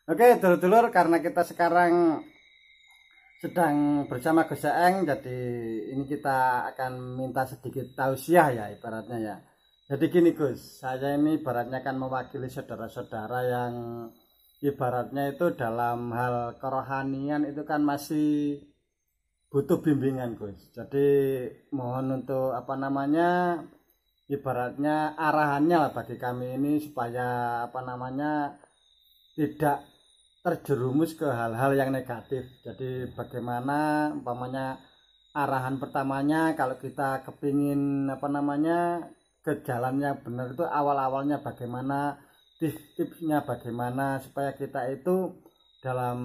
Oke, dulur-dulur, karena kita sekarang sedang bersama Gus Eeng, jadi ini kita akan minta sedikit tausiah ya ibaratnya ya. Jadi gini Gus, saya ini ibaratnya kan mewakili saudara-saudara yang ibaratnya itu dalam hal kerohanian itu kan masih butuh bimbingan Gus. Jadi mohon untuk ibaratnya arahannya lah bagi kami ini supaya tidak terjerumus ke hal-hal yang negatif. Jadi bagaimana umpamanya arahan pertamanya kalau kita kepingin ke jalan yang benar itu awal-awalnya bagaimana, tips-tipsnya bagaimana supaya kita itu dalam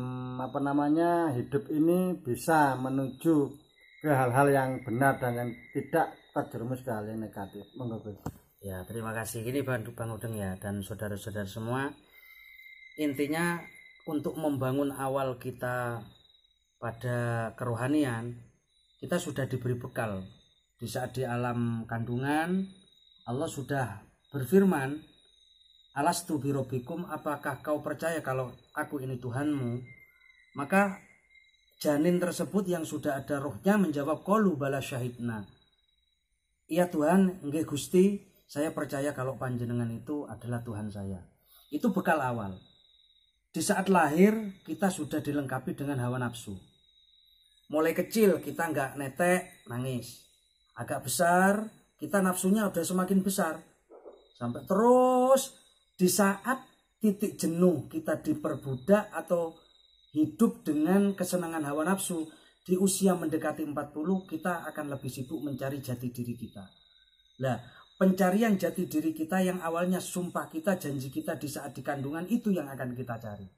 hidup ini bisa menuju ke hal-hal yang benar dan yang tidak terjerumus ke hal yang negatif. Monggo Gus. Ya, terima kasih. Ini Bang Udeng ya dan saudara-saudara semua. Intinya untuk membangun awal kita pada kerohanian, kita sudah diberi bekal. Di saat di alam kandungan, Allah sudah berfirman, "Alastu birabbikum, apakah kau percaya kalau aku ini Tuhanmu?" Maka janin tersebut yang sudah ada rohnya menjawab, "Qalu bala syahidna." "Iya Tuhan, nggih Gusti, saya percaya kalau panjenengan itu adalah Tuhan saya." Itu bekal awal. Di saat lahir kita sudah dilengkapi dengan hawa nafsu. Mulai kecil kita nggak netek, nangis. Agak besar kita nafsunya udah semakin besar. Sampai terus di saat titik jenuh kita diperbudak atau hidup dengan kesenangan hawa nafsu. Di usia mendekati 40 kita akan lebih sibuk mencari jati diri kita. Nah, pencarian jati diri kita yang awalnya sumpah kita, janji kita di saat di kandungan itu yang akan kita cari.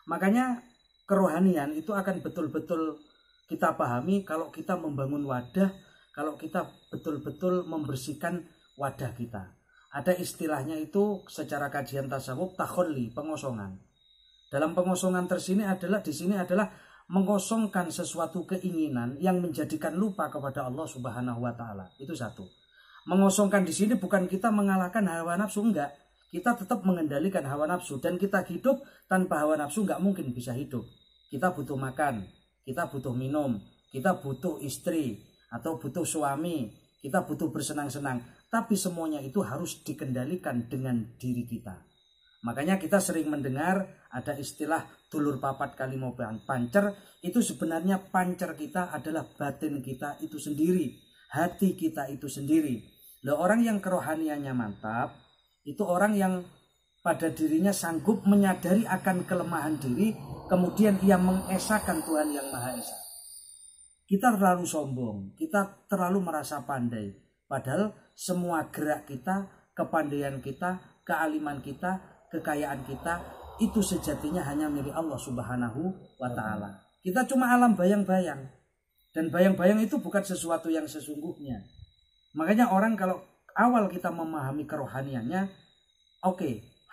Makanya kerohanian itu akan betul-betul kita pahami kalau kita membangun wadah, kalau kita betul-betul membersihkan wadah kita. Ada istilahnya itu secara kajian tasawuf takholli, pengosongan. Dalam pengosongan di sini adalah mengosongkan sesuatu keinginan yang menjadikan lupa kepada Allah Subhanahu wa taala. Itu satu. Mengosongkan di sini bukan kita mengalahkan hawa nafsu, enggak. Kita tetap mengendalikan hawa nafsu dan kita hidup tanpa hawa nafsu enggak mungkin bisa hidup. Kita butuh makan, kita butuh minum, kita butuh istri atau butuh suami, kita butuh bersenang-senang. Tapi semuanya itu harus dikendalikan dengan diri kita. Makanya kita sering mendengar ada istilah dulur papat kali mau pancer. Itu sebenarnya pancer kita adalah batin kita itu sendiri, hati kita itu sendiri. Loh, orang yang kerohaniannya mantap itu orang yang pada dirinya sanggup menyadari akan kelemahan diri, kemudian ia mengesahkan Tuhan yang Maha Esa. Kita terlalu sombong, kita terlalu merasa pandai, padahal semua gerak kita, kepandaian kita, kealiman kita, kekayaan kita itu sejatinya hanya milik Allah Subhanahu wa taala. Kita cuma alam bayang-bayang, dan bayang-bayang itu bukan sesuatu yang sesungguhnya. Makanya orang kalau awal kita memahami kerohaniannya,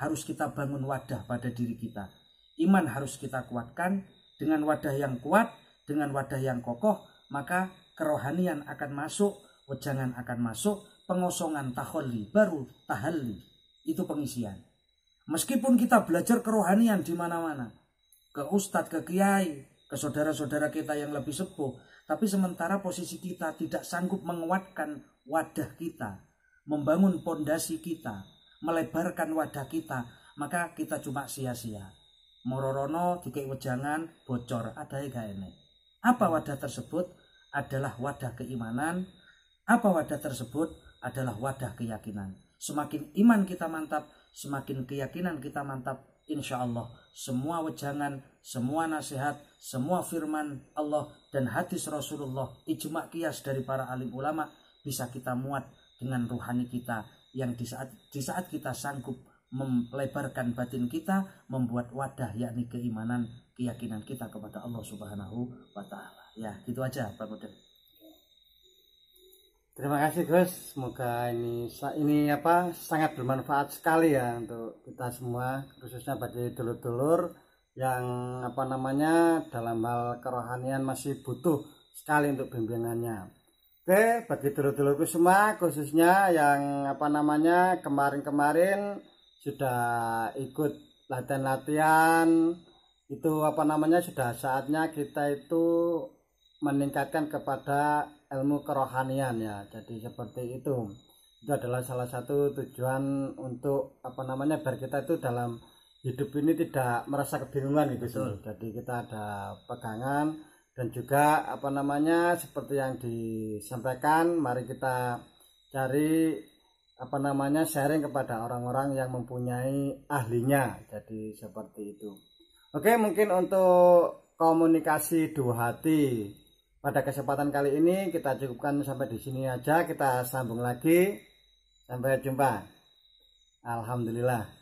harus kita bangun wadah pada diri kita. Iman harus kita kuatkan. Dengan wadah yang kuat, dengan wadah yang kokoh, maka kerohanian akan masuk, wejangan akan masuk, pengosongan taholli, baru tahalli. Itu pengisian. Meskipun kita belajar kerohanian di mana-mana, ke ustadz, ke kiai, ke saudara-saudara kita yang lebih sepuh, tapi sementara posisi kita tidak sanggup menguatkan wadah kita, membangun pondasi kita, melebarkan wadah kita, maka kita cuma sia-sia. Mororono dikei wejangan bocor, ada gak enek. Apa wadah tersebut? Adalah wadah keimanan. Apa wadah tersebut? Adalah wadah keyakinan. Semakin iman kita mantap, semakin keyakinan kita mantap, insya Allah semua wejangan, semua nasihat, semua firman Allah dan hadis Rasulullah, ijma qiyas dari para alim ulama bisa kita muat dengan ruhani kita yang di saat kita sanggup melebarkan batin kita, membuat wadah yakni keimanan, keyakinan kita kepada Allah Subhanahu wa taala. Ya, gitu aja Pak Udeng. Terima kasih Gus, semoga ini sangat bermanfaat sekali ya untuk kita semua, khususnya bagi dulur-dulur yang dalam hal kerohanian masih butuh sekali untuk bimbingannya. Oke, bagi dulur-dulurku semua, khususnya yang kemarin-kemarin sudah ikut latihan-latihan itu apa namanya sudah saatnya kita itu meningkatkan kepada ilmu kerohanian ya. Jadi seperti itu adalah salah satu tujuan untuk apa namanya biar kita itu dalam hidup ini tidak merasa kebingungan gitu sih. Jadi kita ada pegangan dan juga apa namanya seperti yang disampaikan, mari kita cari apa namanya sharing kepada orang-orang yang mempunyai ahlinya. Jadi seperti itu. Oke, mungkin untuk komunikasi dua hati pada kesempatan kali ini kita cukupkan sampai di sini aja. Kita sambung lagi. Sampai jumpa. Alhamdulillah.